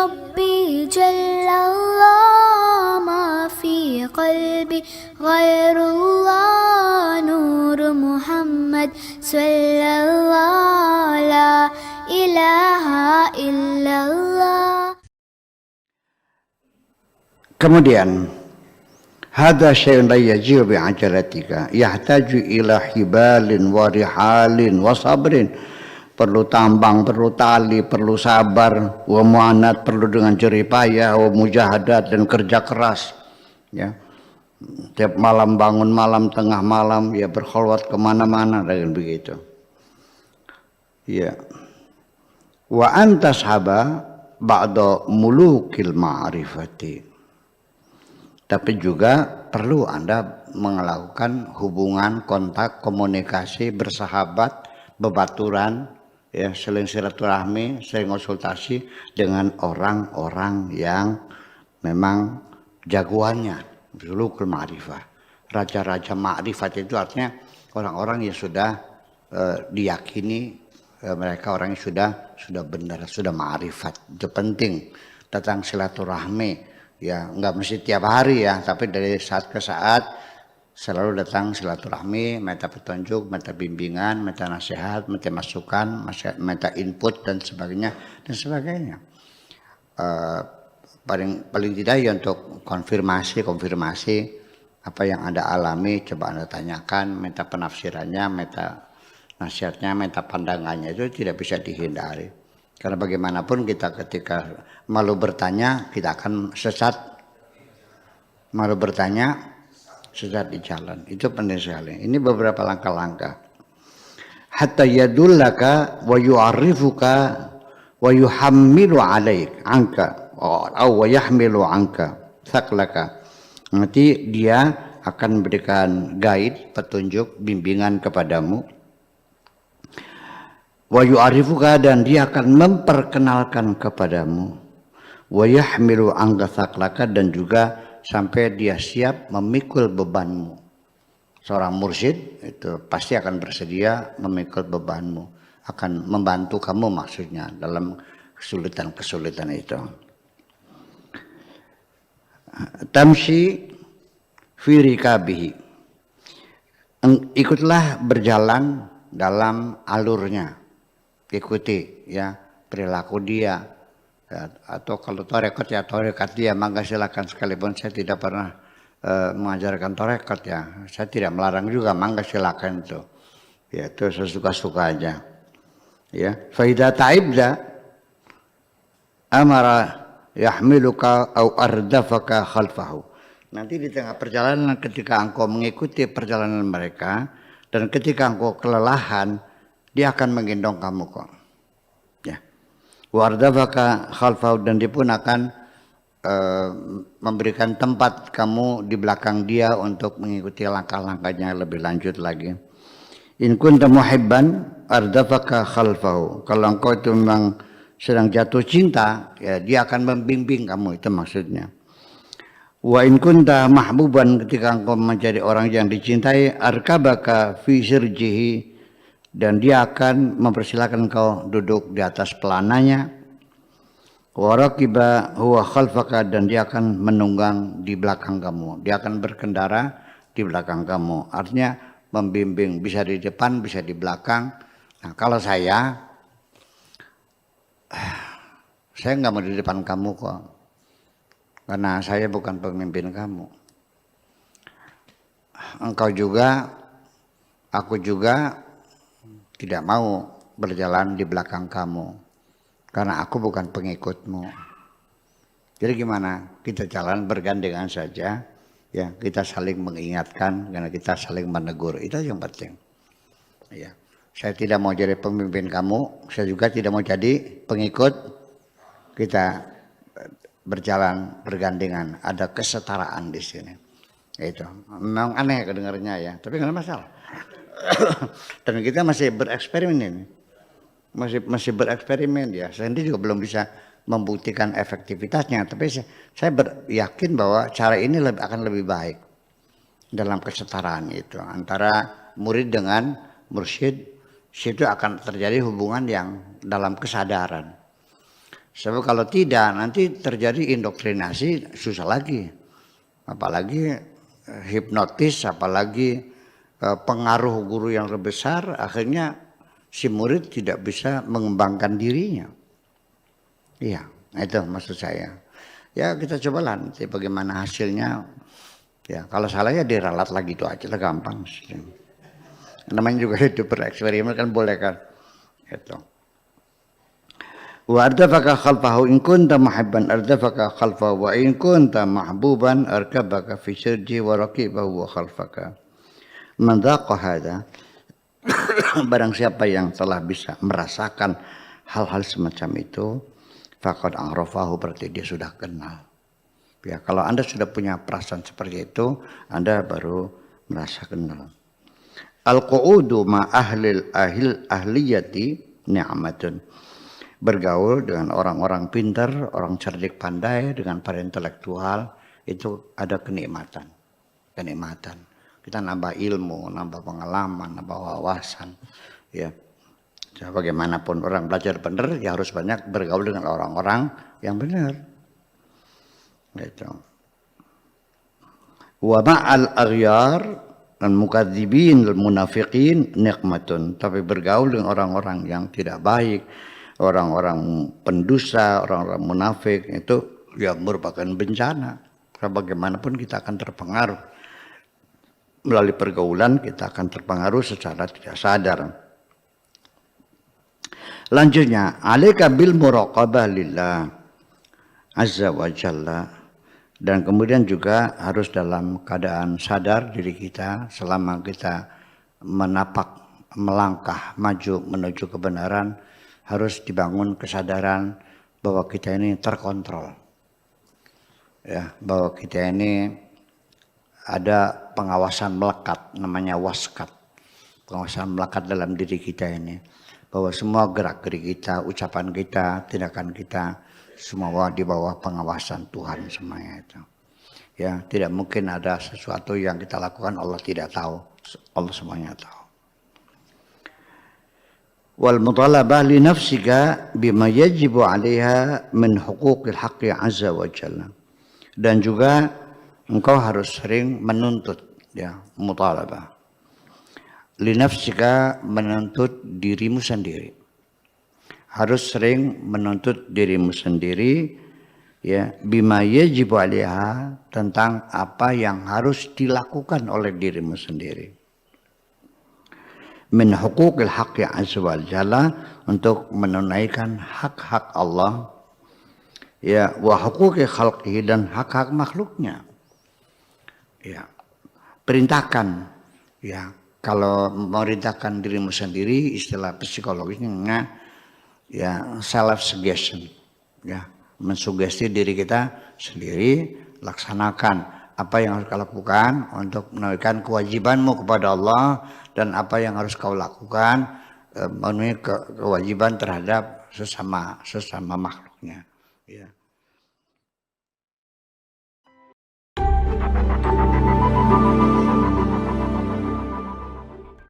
ربي جل الله ما في قلبي غير الله نور محمد صلى الله لا إله إلا الله. Kemudian hadza syai'un la yajibu bi'ajalatika yahtaju ila hibalin wa rihalin wa sabrin. Perlu tambang, perlu tali, perlu sabar, wa mu'anat, perlu dengan jerih payah, wa mujahadat, dan kerja keras. Ya, tiap malam bangun malam, tengah malam, ya berkholwat kemana-mana dengan begitu. Ya, wa antas haba ba'da mulukil ma'rifati. Tapi juga perlu Anda melakukan hubungan, kontak, komunikasi, bersahabat, bebaturan, ya, saling silaturahmi, saling konsultasi dengan orang-orang yang memang jagoannya, sulukul ma'rifah. Raja-raja ma'rifat itu artinya orang-orang yang sudah diyakini mereka orang yang sudah benar, sudah ma'rifat. Itu penting. Datang silaturahmi. Ya, nggak mesti tiap hari ya, tapi dari saat ke saat selalu datang silaturahmi, minta petunjuk, minta bimbingan, minta nasihat, minta masukan, minta input dan sebagainya dan sebagainya. Paling tidak ya untuk konfirmasi apa yang Anda alami, coba Anda tanyakan, minta penafsirannya, minta nasihatnya, minta pandangannya, itu tidak bisa dihindari. Karena bagaimanapun kita ketika malu bertanya, kita akan sesat. Malu bertanya, sesat di jalan. Itu penting sekali. Ini beberapa langkah-langkah. Hatta yadullaka wa yu'arrifuka wa yuhammilu alaik anka wa yahmilu anka thaklaka. Nanti dia akan memberikan guide, petunjuk, bimbingan kepadamu. Wa yu'arifuka, dan dia akan memperkenalkan kepadamu. Wa yahmilu anka thaklaka, dan juga sampai dia siap memikul bebanmu. Seorang mursyid itu pasti akan bersedia memikul bebanmu, akan membantu kamu maksudnya dalam kesulitan-kesulitan itu. Tamshi fi rikabihi, ikutlah berjalan dalam alurnya. Ikuti ya perilaku dia ya, atau kalau torekat ya torekat dia, maka silakan, sekalipun saya tidak pernah mengajarkan torekat ya, saya tidak melarang juga, maka silakan itu ya, itu sesuka-suka aja ya. Fa idza ta'ibda amara yahmiluka au ardafaka khalfahu. Nanti di tengah perjalanan ketika engkau mengikuti perjalanan mereka dan ketika engkau kelelahan, dia akan menggendong kamu kok. Ya. Wardafaka khalfahu, dan dia pun akan memberikan tempat kamu di belakang dia untuk mengikuti langkah-langkahnya lebih lanjut lagi. In kunta muhibban ardafaka khalfahu. Kalau engkau itu memang sedang jatuh cinta, ya dia akan membimbing kamu, itu maksudnya. Wa in kunta mahbuban, ketika engkau menjadi orang yang dicintai, arkabaka fi sirjihi, dan dia akan mempersilakan kau duduk di atas pelananya. Wa raqiba huwa khalfaka, dan dia akan menunggang di belakang kamu. Dia akan berkendara di belakang kamu. Artinya membimbing, bisa di depan, bisa di belakang. Nah, kalau saya nggak mau di depan kamu kok. Karena saya bukan pemimpin kamu. Engkau juga, aku juga tidak mau berjalan di belakang kamu, karena aku bukan pengikutmu. Jadi gimana? Kita jalan bergandengan saja, ya, kita saling mengingatkan, karena kita saling menegur. Itu yang penting. Ya, saya tidak mau jadi pemimpin kamu, saya juga tidak mau jadi pengikut. Kita berjalan bergandengan, ada kesetaraan di sini. Itu memang aneh kedengarannya ya, tapi nggak ada masalah. Dan kita masih bereksperimen ini, masih bereksperimen ya. Saya sendiri juga belum bisa membuktikan efektivitasnya, tapi saya yakin bahwa cara ini akan lebih baik dalam kesetaraan itu antara murid dengan mursyid. Situ akan terjadi hubungan yang dalam kesadaran. Sebab kalau tidak nanti terjadi indoktrinasi susah lagi. Apalagi hipnotis, apalagi pengaruh guru yang lebih besar, akhirnya si murid tidak bisa mengembangkan dirinya. Iya, itu maksud saya. Ya kita cobalah nanti bagaimana hasilnya. Ya kalau salah ya diralat lagi, itu aja lah, gampang. Namanya juga hidup bereksperimen kan, boleh kan. Gitu. Wa ardafaka khalfahu in kunta muhibban ardafaka khalfahu wa in kunta mahbuban arkabaka fi sirji wa raqibahu wa khalfaka. Man dhaqa hadha, barang siapa yang telah bisa merasakan hal-hal semacam itu, faqad arafahu, berarti dia sudah kenal. Ya, kalau Anda sudah punya perasaan seperti itu, Anda baru merasa kenal. Al-qu'udu ma ahliyati ni'matun. Bergaul dengan orang-orang pintar, orang cerdik pandai, dengan para intelektual, itu ada kenikmatan. Kenikmatan. Kita nambah ilmu, nambah pengalaman, nambah wawasan. Ya. Jadi bagaimanapun orang belajar benar, ya harus banyak bergaul dengan orang-orang yang benar. Gitu. Wa ma'al aghyar dan mukadzibin dan munafiqin nikmatun. Tapi bergaul dengan orang-orang yang tidak baik, orang-orang pendusta, orang-orang munafik, itu ya merupakan bencana. Karena bagaimanapun kita akan terpengaruh. Melalui pergaulan kita akan terpengaruh secara tidak sadar. Lanjutnya, alaika bil muraqabah lillah azza wa jalla. Dan kemudian juga harus dalam keadaan sadar diri kita selama kita menapak, melangkah, maju menuju kebenaran, harus dibangun kesadaran bahwa kita ini terkontrol. Ya, bahwa kita ini ada pengawasan melekat, namanya waskat. Pengawasan melekat dalam diri kita ini. Bahwa semua gerak-gerik kita, ucapan kita, tindakan kita, semua di bawah pengawasan Tuhan semuanya itu. Ya, tidak mungkin ada sesuatu yang kita lakukan Allah tidak tahu. Allah semuanya tahu. Wal mutalabah li nafsika bima yajibu 'alaiha min huquqil haqqi 'azza wa jalla. Dan juga engkau harus sering menuntut, ya, mutalabah. Li nafsika, menuntut dirimu sendiri. Harus sering menuntut dirimu sendiri, ya, bima yajibu 'alaiha, tentang apa yang harus dilakukan oleh dirimu sendiri. Min huquqil haqqi 'azza wa jalla, untuk menunaikan hak-hak Allah, ya, wa huquqi khalqihi, dan hak-hak makhluknya. Ya, perintahkan, ya, kalau memerintahkan dirimu sendiri, istilah psikologisnya, ya, self suggestion, ya, mensugesti diri kita sendiri, laksanakan apa yang harus kau lakukan untuk menunaikan kewajibanmu kepada Allah, dan apa yang harus kau lakukan memenuhi kewajiban terhadap sesama makhluknya, ya.